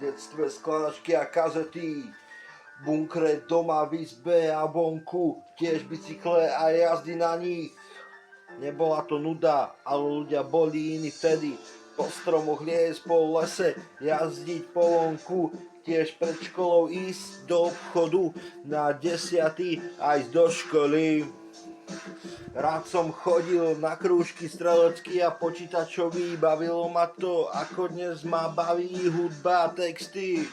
detstve skladačky a kazety, bunkre doma v izbe a vonku, tiež bicykle a jazdy na nich. Nebola to nuda, ale ľudia boli iní vtedy. Po stromoch liesť, po lese, jazdiť po vonku, tiež pred školou ísť do obchodu, na 10. aj do školy. Rád som chodil na krúžky strelecký a počítačový, bavilo ma to, ako dnes ma baví hudba a texty.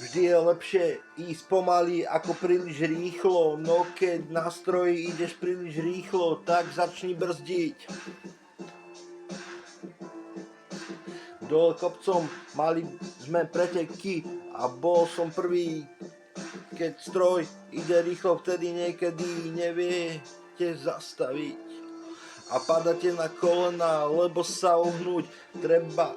Vždy je lepšie ísť pomaly ako príliš rýchlo, no keď na stroji ideš príliš rýchlo, tak začni brzdiť. Dole kopcom mali sme preteky a bol som prvý. Keď stroj ide rýchlo, vtedy niekedy neviete zastaviť. A padáte na kolena, lebo sa uhnúť treba.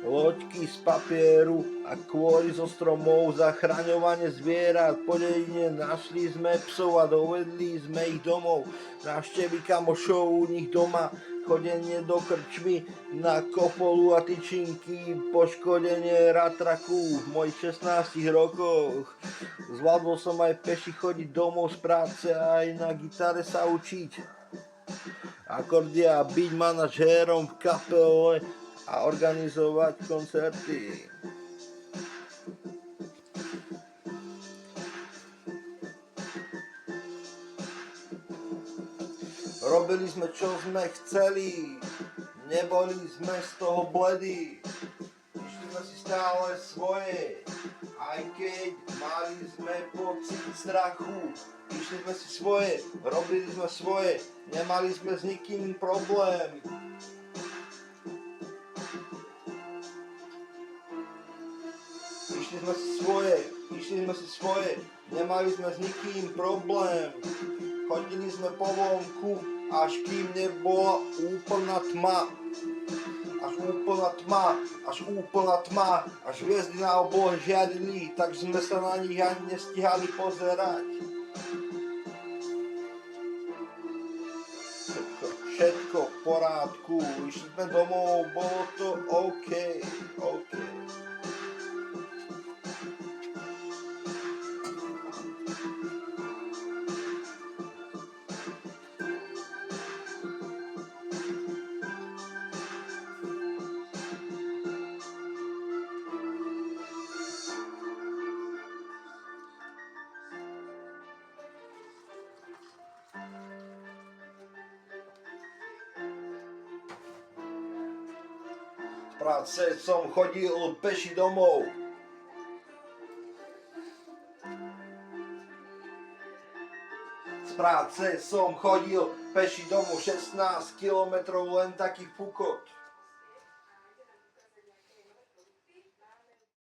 Loďky z papieru a kôry zo stromov, zachraňovanie zvierat. Po dedine našli sme psov a dovedli sme ich domov. Návštevy kamošov u nich doma, chodenie do krčmy na kopolu a tyčinky, poškodenie ratraku v mojich 16 rokoch. Zvládol som aj peši chodiť domov z práce a aj na gitare sa učiť. Akordia, byť manažérom v kapele a organizovať koncerty. Robili sme, čo sme chceli, neboli sme z toho bledí. Išli sme si stále svoje, aj keď mali sme pocit strachu. Išli sme si svoje, robili sme svoje, nemali sme s nikým problém. Išli sme si svoje, nemali sme s nikým problém. Chodili sme po vonku, až kým nebola úplná tma. Až úplná tma, až hviezdy na oblohe žiarili, tak sme sa na nich ani nestihali pozerať. Všetko v porádku, išli sme domov, bolo to OK. Z práce som chodil peši domov. Z práce som chodil peši domov 16 kilometrov, len taký fukot.